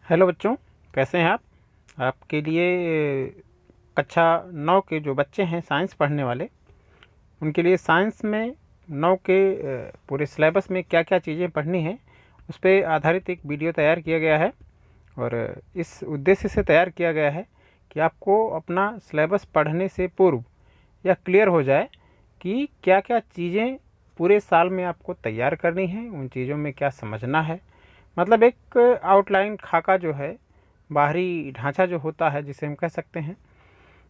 Hello बच्चों, कैसे हैं आप। आपके लिए कक्षा 9 के जो बच्चे हैं साइंस पढ़ने वाले, उनके लिए साइंस में 9 के पूरे सिलेबस में क्या क्या चीज़ें पढ़नी हैं उस पर आधारित एक वीडियो तैयार किया गया है। और इस उद्देश्य से तैयार किया गया है कि आपको अपना सिलेबस पढ़ने से पूर्व यह क्लियर हो जाए कि क्या क्या चीज़ें पूरे साल में आपको तैयार करनी है, उन चीज़ों में क्या समझना है। मतलब एक आउटलाइन खाका जो है, बाहरी ढांचा जो होता है जिसे हम कह सकते हैं,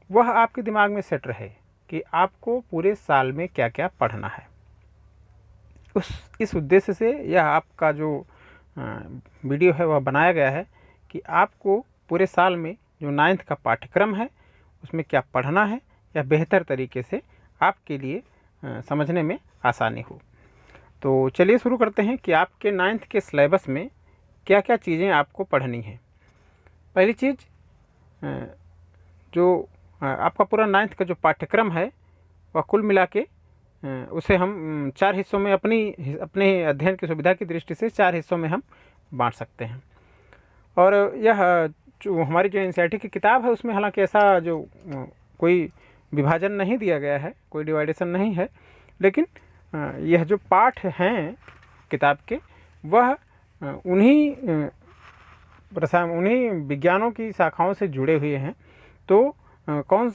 वह आपके दिमाग में सेट रहे कि आपको पूरे साल में क्या क्या पढ़ना है। इस उद्देश्य से यह आपका जो वीडियो है वह बनाया गया है कि आपको पूरे साल में जो 9th का पाठ्यक्रम है उसमें क्या पढ़ना है, या बेहतर तरीके से आपके लिए समझने में आसानी हो। तो चलिए शुरू करते हैं कि आपके 9th के सिलेबस में क्या क्या चीज़ें आपको पढ़नी है। पहली चीज़, जो आपका पूरा 9th का जो पाठ्यक्रम है वह कुल मिला के उसे हम 4 हिस्सों में अपने अध्ययन की सुविधा की दृष्टि से 4 हिस्सों में हम बांट सकते हैं। और यह जो हमारी जो एनसीईआरटी की किताब है उसमें हालांकि ऐसा जो कोई विभाजन नहीं दिया गया है, कोई डिवाइडेशन नहीं है, लेकिन यह जो पाठ हैं किताब के वह उन्हीं विज्ञानों की शाखाओं से जुड़े हुए हैं। तो कौन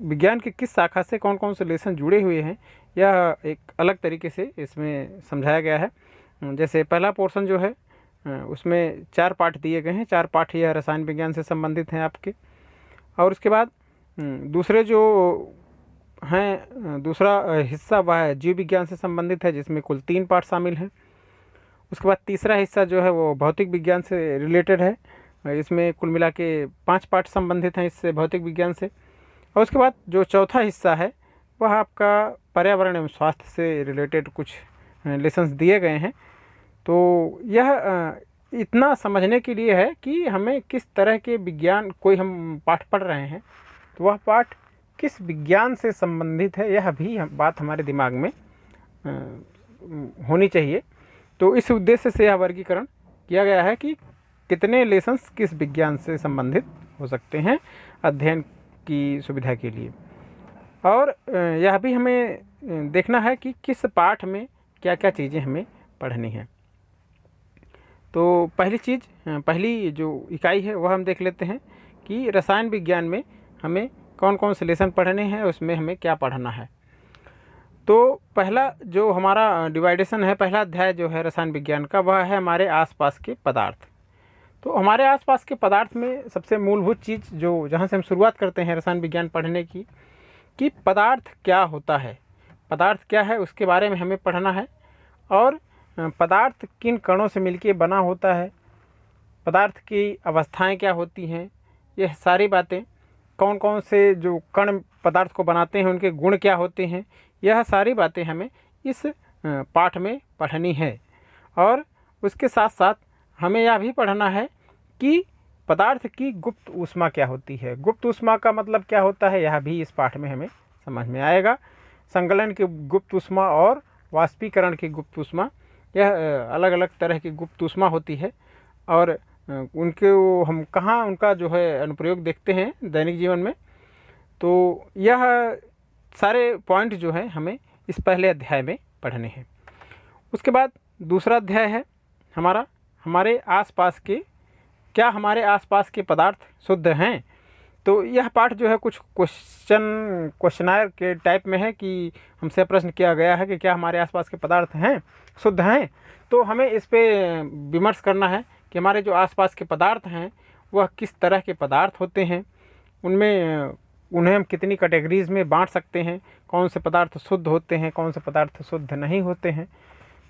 विज्ञान की किस शाखा से कौन कौन से लेसन जुड़े हुए हैं, यह एक अलग तरीके से इसमें समझाया गया है। जैसे पहला पोर्शन जो है उसमें 4 पाठ दिए गए हैं। 4 पाठ यह रसायन विज्ञान से संबंधित हैं आपके। और उसके बाद दूसरे जो हैं, दूसरा हिस्सा वह है जीव विज्ञान से संबंधित है, जिसमें कुल 3 पाठ शामिल हैं। उसके बाद तीसरा हिस्सा जो है वो भौतिक विज्ञान से रिलेटेड है, इसमें कुल मिला के 5 पाठ संबंधित हैं इससे, भौतिक विज्ञान से। और उसके बाद जो चौथा हिस्सा है वह आपका पर्यावरण एवं स्वास्थ्य से रिलेटेड कुछ लेसन्स दिए गए हैं। तो यह इतना समझने के लिए है कि हमें किस तरह के विज्ञान, कोई हम पाठ पढ़ रहे हैं तो वह पाठ किस विज्ञान से संबंधित है, यह भी बात हमारे दिमाग में होनी चाहिए। तो इस उद्देश्य से यह वर्गीकरण किया गया है कि कितने लेसन्स किस विज्ञान से संबंधित हो सकते हैं अध्ययन की सुविधा के लिए। और यह भी हमें देखना है कि किस पाठ में क्या क्या चीज़ें हमें पढ़नी हैं। तो पहली जो इकाई है वह हम देख लेते हैं कि रसायन विज्ञान में हमें कौन कौन से लेसन पढ़ने हैं, उसमें हमें क्या पढ़ना है। तो पहला जो हमारा डिवाइडेशन है, पहला अध्याय जो है रसायन विज्ञान का, वह है हमारे आसपास के पदार्थ। तो हमारे आसपास के पदार्थ में सबसे मूलभूत चीज़ जो जहाँ से हम शुरुआत करते हैं रसायन विज्ञान पढ़ने की, कि पदार्थ क्या होता है, पदार्थ क्या है उसके बारे में हमें पढ़ना है। और पदार्थ किन कणों से मिलकर बना होता है, पदार्थ की अवस्थाएं क्या होती हैं, यह सारी बातें, कौन कौन से जो कण पदार्थ को बनाते हैं उनके गुण क्या होते हैं, यह सारी बातें हमें इस पाठ में पढ़नी है। और उसके साथ साथ हमें यह भी पढ़ना है कि पदार्थ की गुप्त ऊष्मा क्या होती है। गुप्त ऊष्मा का मतलब क्या होता है, यह भी इस पाठ में हमें समझ में आएगा। संकलन की गुप्त ऊष्मा और वाष्पीकरण की गुप्त ऊष्मा, यह अलग अलग तरह की गुप्त ऊष्मा होती है। और उनके हम कहाँ उनका जो है अनुप्रयोग देखते हैं दैनिक जीवन में। तो यह सारे पॉइंट जो हैं हमें इस पहले अध्याय में पढ़ने हैं। उसके बाद दूसरा अध्याय है हमारा, हमारे आसपास के, क्या हमारे आसपास के पदार्थ शुद्ध हैं। तो यह पाठ जो है कुछ क्वेश्चनायर के टाइप में है कि हमसे प्रश्न किया गया है कि क्या हमारे आसपास के पदार्थ हैं, शुद्ध हैं। तो हमें इस पे विमर्श करना है कि हमारे जो आसपास के पदार्थ हैं वह किस तरह के पदार्थ होते हैं, उन्हें हम कितनी कैटेगरीज में बांट सकते हैं, कौन से पदार्थ शुद्ध होते हैं, कौन से पदार्थ शुद्ध नहीं होते हैं।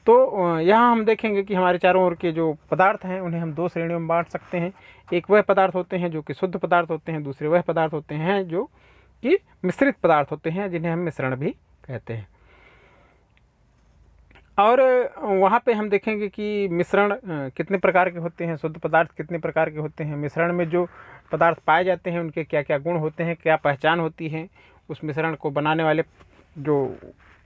तो यहाँ हम देखेंगे कि हमारे चारों ओर के जो पदार्थ हैं उन्हें हम 2 श्रेणियों में बांट सकते हैं। एक वह पदार्थ होते हैं जो कि शुद्ध पदार्थ होते हैं, दूसरे वह पदार्थ होते हैं जो कि मिश्रित पदार्थ होते हैं, जिन्हें हम मिश्रण भी कहते हैं। और वहाँ पे हम देखेंगे कि मिश्रण कितने प्रकार के होते हैं, शुद्ध पदार्थ कितने प्रकार के होते हैं, मिश्रण में जो पदार्थ पाए जाते हैं उनके क्या क्या गुण होते हैं, क्या पहचान होती है, उस मिश्रण को बनाने वाले जो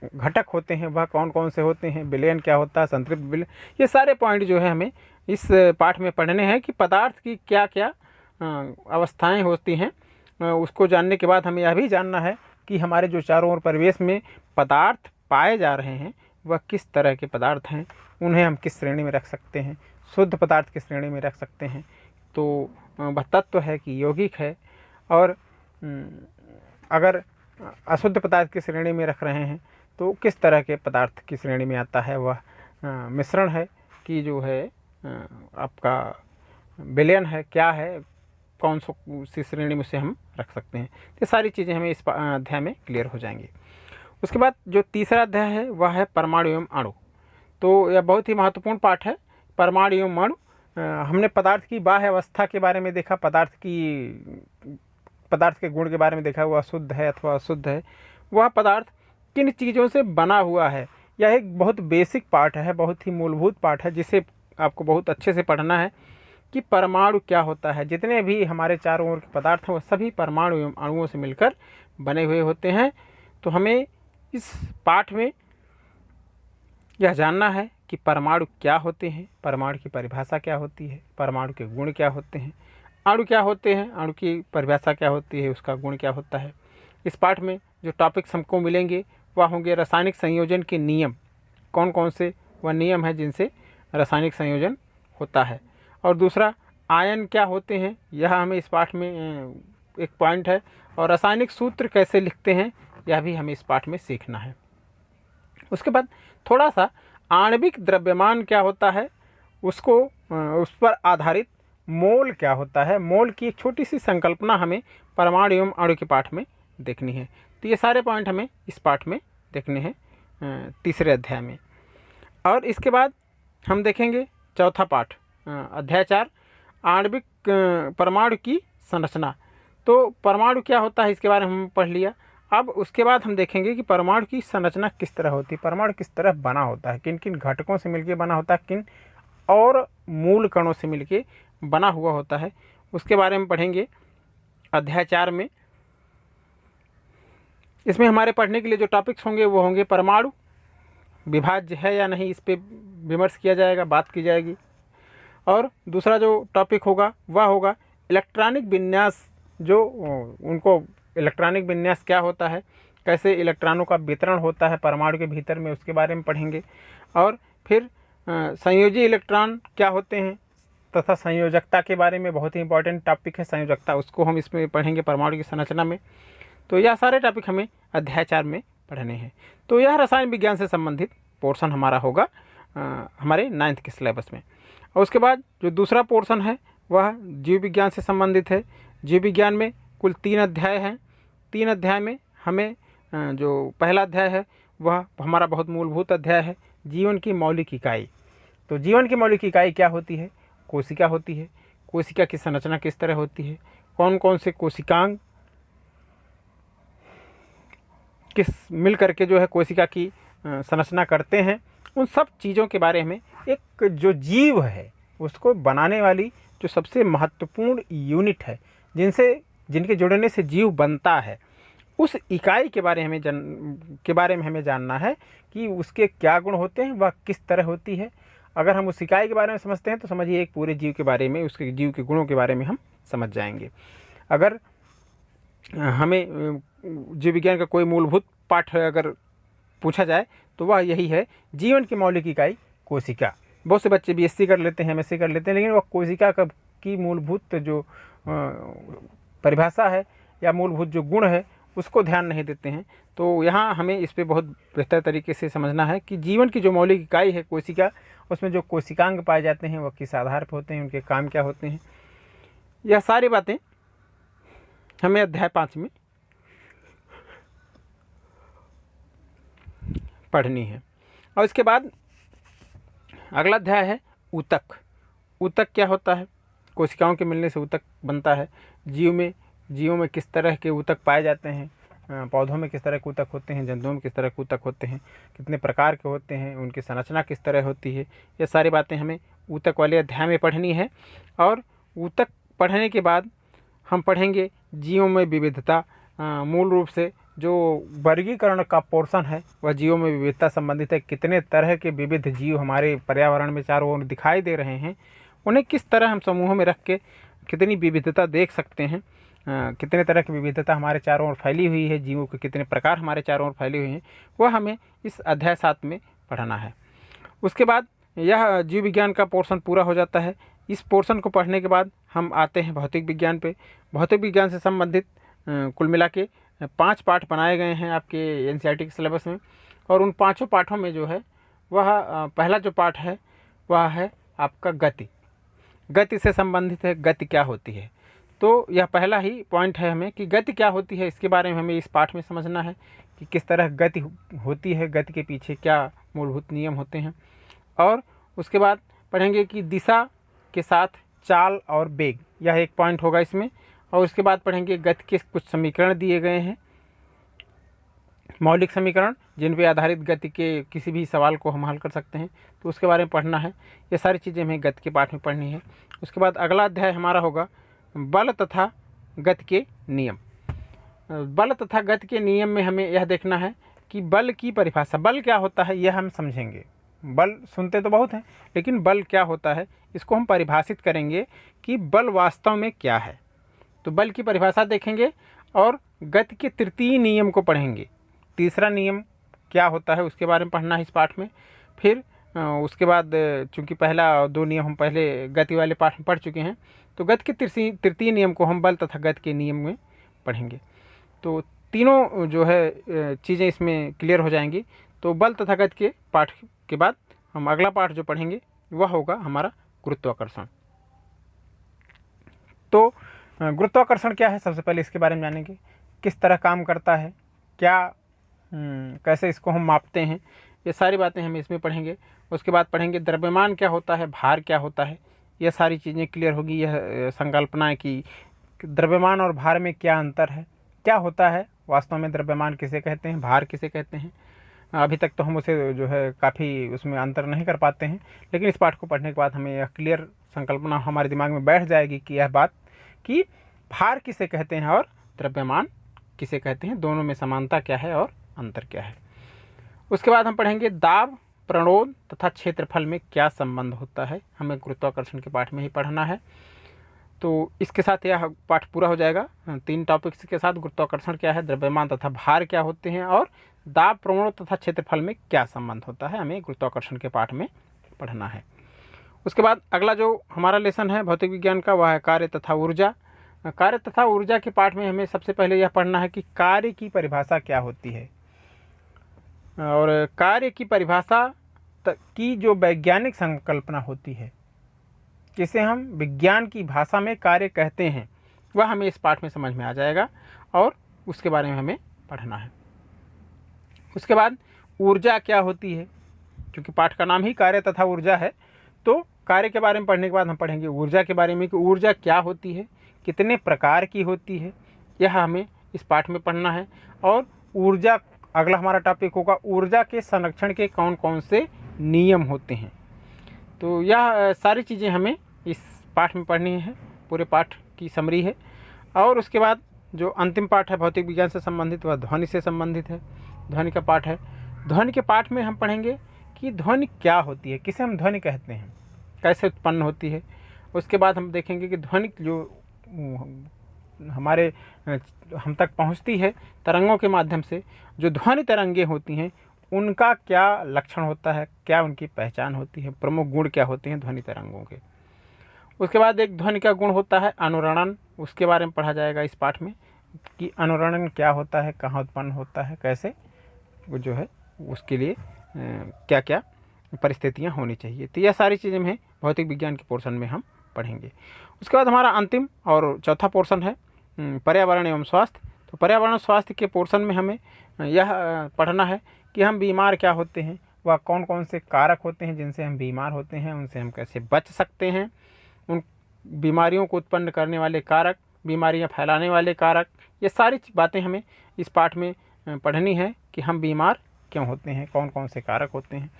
घटक होते हैं वह कौन कौन से होते हैं, विलयन क्या होता है, संतृप्त विलयन, ये सारे पॉइंट जो है हमें इस पाठ में पढ़ने हैं कि पदार्थ की क्या क्या अवस्थाएं होती हैं। उसको जानने के बाद हमें यह भी जानना है कि हमारे जो चारों ओर परिवेश में पदार्थ पाए जा रहे हैं वह किस तरह के पदार्थ हैं, उन्हें हम किस श्रेणी में रख सकते हैं, शुद्ध पदार्थ किस श्रेणी में रख सकते हैं। तो वह तत्व है कि यौगिक है, और अगर अशुद्ध पदार्थ की श्रेणी में रख रहे हैं तो किस तरह के पदार्थ की श्रेणी में आता है, वह मिश्रण है कि जो है आपका विलयन है, क्या है, कौन सी श्रेणी में से हम रख सकते हैं। ये सारी चीज़ें हमें इस अध्याय में क्लियर हो जाएंगी। उसके बाद जो तीसरा अध्याय है वह है परमाणु एवं अणु। तो यह बहुत ही महत्वपूर्ण पाठ है, परमाणु एवं अणु। हमने पदार्थ की बाह्य अवस्था के बारे में देखा, पदार्थ के गुण के बारे में देखा, वह शुद्ध है अथवा अशुद्ध है, वह पदार्थ किन चीज़ों से बना हुआ है। यह एक बहुत बेसिक पार्ट है, बहुत ही मूलभूत पार्ट है, जिसे आपको बहुत अच्छे से पढ़ना है कि परमाणु क्या होता है। जितने भी हमारे चारों ओर के पदार्थ हैं वह सभी परमाणु एवं अणुओं से मिलकर बने हुए होते हैं। तो हमें इस पाठ में यह जानना है कि परमाणु क्या होते हैं, परमाणु की परिभाषा क्या होती है, परमाणु के गुण क्या होते हैं, अणु क्या होते हैं, अणु की परिभाषा क्या होती है, उसका गुण क्या होता है। इस पाठ में जो टॉपिक्स हमको मिलेंगे वह होंगे रासायनिक संयोजन के नियम, कौन कौन से वह नियम हैं जिनसे रासायनिक संयोजन होता है, और दूसरा आयन क्या होते हैं, यह हमें इस पाठ में एक पॉइंट है, और रासायनिक सूत्र कैसे लिखते हैं यह भी हमें इस पाठ में सीखना है। उसके बाद थोड़ा सा आणविक द्रव्यमान क्या होता है, उसको उस पर आधारित मोल क्या होता है, मोल की एक छोटी सी संकल्पना हमें परमाणु एवं अणु के पाठ में देखनी है। तो ये सारे पॉइंट हमें इस पाठ में देखने हैं तीसरे अध्याय में। और इसके बाद हम देखेंगे चौथा पाठ, अध्याय 4, आणविक परमाणु की संरचना। तो परमाणु क्या होता है इसके बारे में हम पढ़ लिया। अब उसके बाद हम देखेंगे कि परमाणु की संरचना किस तरह होती है, परमाणु किस तरह बना होता है, किन किन घटकों से मिलकर बना होता है, किन और मूल कणों से मिलकर बना हुआ होता है, उसके बारे में पढ़ेंगे अध्याय 4 में। इसमें हमारे पढ़ने के लिए जो टॉपिक्स होंगे वो होंगे परमाणु विभाज्य है या नहीं, इस पर विमर्श किया जाएगा, बात की जाएगी। और दूसरा जो टॉपिक होगा वह होगा इलेक्ट्रॉनिक विन्यास, जो उनको इलेक्ट्रॉनिक विन्यास क्या होता है, कैसे इलेक्ट्रॉनों का वितरण होता है परमाणु के भीतर में, उसके बारे में पढ़ेंगे। और फिर संयोजी इलेक्ट्रॉन क्या होते हैं तथा संयोजकता के बारे में बहुत ही इंपॉर्टेंट टॉपिक है संयोजकता, उसको हम इसमें पढ़ेंगे परमाणु की संरचना में। तो यह सारे टॉपिक हमें अध्याय 4 में पढ़ने हैं। तो यह रसायन विज्ञान से संबंधित पोर्शन हमारा होगा हमारे 9th के सिलेबस में। और उसके बाद जो दूसरा पोर्शन है वह जीव विज्ञान से संबंधित है। जीव विज्ञान में कुल 3 अध्याय हैं। 3 अध्याय में हमें जो पहला अध्याय है वह हमारा बहुत मूलभूत अध्याय है, जीवन की मौलिक इकाई। तो जीवन की मौलिक इकाई क्या होती है, कोशिका होती है। कोशिका की संरचना किस तरह होती है, कौन कौन से कोशिकांग किस मिल करके जो है कोशिका की संरचना करते हैं, उन सब चीज़ों के बारे में एक जो जीव है उसको बनाने वाली जो सबसे महत्वपूर्ण यूनिट है, जिनके जुड़ने से जीव बनता है, उस इकाई के बारे में हमें जानना है कि उसके क्या गुण होते हैं, वह किस तरह होती है। अगर हम उस इकाई के बारे में समझते हैं तो समझिए एक पूरे जीव के बारे में, उसके जीव के गुणों के बारे में हम समझ जाएंगे। अगर हमें जीव विज्ञान का कोई मूलभूत पाठ अगर पूछा जाए तो वह यही है, जीवन की मौलिक इकाई कोशिका। बहुत से बच्चे बीएससी कर लेते हैं, एमएससी कर लेते हैं, लेकिन वह कोशिका की मूलभूत जो परिभाषा है या मूलभूत जो गुण है उसको ध्यान नहीं देते हैं। तो यहाँ हमें इस पे बहुत बेहतर तरीके से समझना है कि जीवन की जो मौलिक इकाई है कोशिका, उसमें जो कोशिकांग पाए जाते हैं वह किस आधार पर होते हैं, उनके काम क्या होते हैं, यह सारी बातें हमें अध्याय 5 में पढ़नी है। और इसके बाद अगला अध्याय है ऊतक। ऊतक क्या होता है, कोशिकाओं के मिलने से ऊतक बनता है। जीवों में किस तरह के ऊतक पाए जाते हैं, पौधों में किस तरह के ऊतक होते हैं, जंतुओं में किस तरह के ऊतक होते हैं, कितने प्रकार के होते हैं, उनकी संरचना किस तरह होती है, ये सारी बातें हमें ऊतक वाले अध्याय में पढ़नी है। और ऊतक पढ़ने के बाद हम पढ़ेंगे जीवों में विविधता। मूल रूप से जो वर्गीकरण का पोर्शन है वह जीवों में विविधता संबंधित है। कितने तरह के विविध जीव हमारे पर्यावरण में चारों ओर दिखाई दे रहे हैं, उन्हें किस तरह हम समूहों में रख के कितनी विविधता देख सकते हैं, कितने तरह की विविधता हमारे चारों ओर फैली हुई है, जीवों के कितने प्रकार हमारे चारों ओर फैले हुए हैं, वह हमें इस अध्याय 7 में पढ़ना है। उसके बाद यह जीव विज्ञान का पोर्शन पूरा हो जाता है। इस पोर्शन को पढ़ने के बाद हम आते हैं भौतिक विज्ञान पे। भौतिक विज्ञान से संबंधित कुल मिला के 5 पाठ बनाए गए हैं आपके एनसीईआरटी के सिलेबस में, और उन 5 पाठों में जो है वह पहला जो पाठ है वह है आपका गति। गति से संबंधित है, गति क्या होती है। तो यह पहला ही पॉइंट है हमें कि गति क्या होती है, इसके बारे में हमें इस पाठ में समझना है कि किस तरह गति होती है, गति के पीछे क्या मूलभूत नियम होते हैं। और उसके बाद पढ़ेंगे कि दिशा के साथ चाल और वेग, यह एक पॉइंट होगा इसमें। और उसके बाद पढ़ेंगे गति के कुछ समीकरण दिए गए हैं, मौलिक समीकरण जिन पे आधारित गति के किसी भी सवाल को हम हल कर सकते हैं, तो उसके बारे में पढ़ना है। ये सारी चीज़ें हमें गति के पाठ में पढ़नी है। उसके बाद अगला अध्याय हमारा होगा बल तथा गति के नियम। बल तथा गति के नियम में हमें यह देखना है कि बल की परिभाषा, बल क्या होता है यह हम समझेंगे। बल सुनते तो बहुत हैं, लेकिन बल क्या होता है इसको हम परिभाषित करेंगे कि बल वास्तव में क्या है। तो बल की परिभाषा देखेंगे और गति के तृतीय नियम को पढ़ेंगे। तीसरा नियम क्या होता है उसके बारे में पढ़ना है इस पाठ में। फिर उसके बाद चूंकि पहला और 2 नियम हम पहले गति वाले पाठ में पढ़ चुके हैं, तो गति के तृतीय नियम को हम बल तथा गति के नियम में पढ़ेंगे। तो तीनों जो है चीज़ें इसमें क्लियर हो जाएंगी। तो बल तथा गति के पाठ के बाद हम अगला पाठ जो पढ़ेंगे वह होगा हमारा गुरुत्वाकर्षण। तो गुरुत्वाकर्षण क्या है, सबसे पहले इसके बारे में जानेंगे। किस तरह काम करता है, क्या कैसे इसको हम मापते हैं, ये सारी बातें हम इसमें पढ़ेंगे। उसके बाद पढ़ेंगे द्रव्यमान क्या होता है, भार क्या होता है, यह सारी चीज़ें क्लियर होगी। यह संकल्पना कि द्रव्यमान और भार में क्या अंतर है, क्या होता है वास्तव में, द्रव्यमान किसे कहते हैं, भार किसे कहते हैं। अभी तक तो हम उसे जो है काफ़ी उसमें अंतर नहीं कर पाते हैं, लेकिन इस पाठ को पढ़ने के बाद हमें यह क्लियर संकल्पना हमारे दिमाग में बैठ जाएगी कि यह बात कि भार किसे कहते हैं और द्रव्यमान किसे कहते हैं, दोनों में समानता क्या है और अंतर क्या है। उसके बाद हम पढ़ेंगे दाब, प्रणोद तथा क्षेत्रफल में क्या संबंध होता है, हमें गुरुत्वाकर्षण के पाठ में ही पढ़ना है। तो इसके साथ यह पाठ पूरा हो जाएगा। 3 टॉपिक्स के साथ गुरुत्वाकर्षण क्या है, द्रव्यमान तथा भार क्या होते हैं, और दाब, प्रणोद तथा क्षेत्रफल में क्या संबंध होता है, हमें गुरुत्वाकर्षण के पाठ में पढ़ना है। उसके बाद अगला जो हमारा लेसन है भौतिक विज्ञान का, वह है कार्य तथा ऊर्जा। कार्य तथा ऊर्जा के पाठ में हमें सबसे पहले यह पढ़ना है कि कार्य की परिभाषा क्या होती है, और कार्य की परिभाषा की जो वैज्ञानिक संकल्पना होती है, जिसे हम विज्ञान की भाषा में कार्य कहते हैं, वह हमें इस पाठ में समझ में आ जाएगा और उसके बारे में हमें पढ़ना है। उसके बाद ऊर्जा क्या होती है, क्योंकि पाठ का नाम ही कार्य तथा ऊर्जा है, तो कार्य के बारे में पढ़ने के बाद हम पढ़ेंगे ऊर्जा के बारे में कि ऊर्जा क्या होती है, कितने प्रकार की होती है, यह हमें इस पाठ में पढ़ना है। और ऊर्जा, अगला हमारा टॉपिक होगा ऊर्जा के संरक्षण के कौन कौन से नियम होते हैं। तो यह सारी चीज़ें हमें इस पाठ में पढ़नी है, पूरे पाठ की समरी है। और उसके बाद जो अंतिम पाठ है भौतिक विज्ञान से संबंधित, वह ध्वनि से संबंधित है, ध्वनि का पाठ है। ध्वनि के पाठ में हम पढ़ेंगे कि ध्वनि क्या होती है, किसे हम ध्वनि कहते हैं, कैसे उत्पन्न होती है। उसके बाद हम देखेंगे कि ध्वनि जो हमारे हम तक पहुंचती है तरंगों के माध्यम से, जो ध्वनि तरंगें होती हैं उनका क्या लक्षण होता है, क्या उनकी पहचान होती है, प्रमुख गुण क्या होते हैं ध्वनि तरंगों के। उसके बाद एक ध्वनि का गुण होता है अनुरणन, उसके बारे में पढ़ा जाएगा इस पाठ में कि अनुरणन क्या होता है, कहाँ उत्पन्न होता है, कैसे वो जो है उसके लिए क्या क्या परिस्थितियाँ होनी चाहिए। तो यह सारी चीज़ें में भौतिक विज्ञान के पोर्शन में हम पढ़ेंगे। उसके बाद हमारा अंतिम और चौथा पोर्शन है पर्यावरण एवं स्वास्थ्य। तो पर्यावरण स्वास्थ्य के पोर्शन में हमें यह पढ़ना है कि हम बीमार क्या होते हैं, वह कौन कौन से कारक होते हैं जिनसे हम बीमार होते हैं, उनसे हम कैसे बच सकते हैं, उन बीमारियों को उत्पन्न करने वाले कारक, बीमारियां फैलाने वाले कारक, ये सारी बातें हमें इस पाठ में पढ़नी है कि हम बीमार क्यों होते हैं, कौन कौन से कारक होते हैं,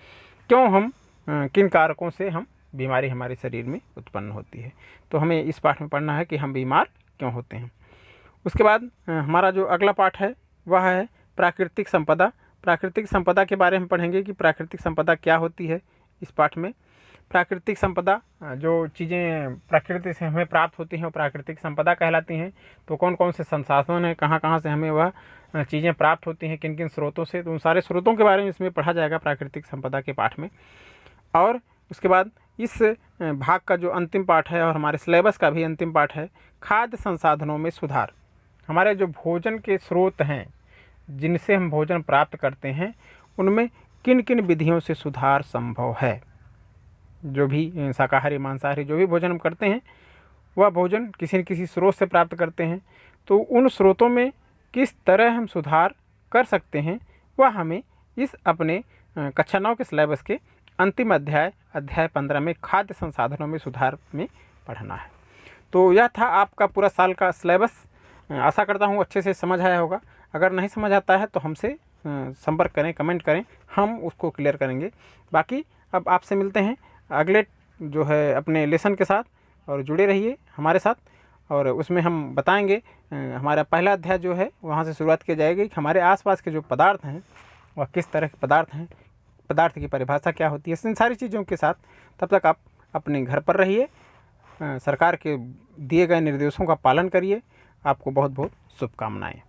क्यों हम किन कारकों से हम बीमारी हमारे शरीर में उत्पन्न होती है। तो हमें इस पाठ में पढ़ना है कि हम बीमार क्यों होते हैं। उसके बाद हमारा जो अगला पाठ है वह है प्राकृतिक संपदा। प्राकृतिक संपदा के बारे में पढ़ेंगे कि प्राकृतिक संपदा क्या होती है इस पाठ में। प्राकृतिक संपदा, जो चीज़ें प्रकृति से हमें प्राप्त होती हैं वो प्राकृतिक संपदा कहलाती हैं। तो कौन कौन से संसाधन हैं, कहाँ कहाँ से हमें वह चीज़ें प्राप्त होती हैं, किन किन स्रोतों से, तो उन सारे स्रोतों के बारे में इसमें पढ़ा जाएगा प्राकृतिक संपदा के पाठ में। और उसके बाद इस भाग का जो अंतिम पाठ है और हमारे सिलेबस का भी अंतिम पाठ है, खाद्य संसाधनों में सुधार। हमारे जो भोजन के स्रोत हैं, जिनसे हम भोजन प्राप्त करते हैं, उनमें किन किन विधियों से सुधार संभव है। जो भी शाकाहारी मांसाहारी जो भी भोजन हम करते हैं, वह भोजन किसी न किसी स्रोत से प्राप्त करते हैं। तो उन स्रोतों में किस तरह हम सुधार कर सकते हैं, वह हमें इस अपने कक्षा 9 के सिलेबस के अंतिम अध्याय 15 में खाद्य संसाधनों में सुधार में पढ़ना है। तो यह था आपका पूरा साल का सिलेबस। आशा करता हूँ अच्छे से समझ आया होगा। अगर नहीं समझ आता है तो हमसे संपर्क करें, कमेंट करें, हम उसको क्लियर करेंगे। बाकी अब आपसे मिलते हैं अगले जो है अपने लेसन के साथ, और जुड़े रहिए हमारे साथ। और उसमें हम बताएंगे, हमारा पहला अध्याय जो है वहाँ से शुरुआत की जाएगी कि हमारे आसपास के जो पदार्थ हैं वह किस तरह के पदार्थ हैं, पदार्थ की परिभाषा क्या होती है, इन सारी चीज़ों के साथ। तब तक आप अपने घर पर रहिए, सरकार के दिए गए निर्देशों का पालन करिए। आपको बहुत बहुत शुभकामनाएं।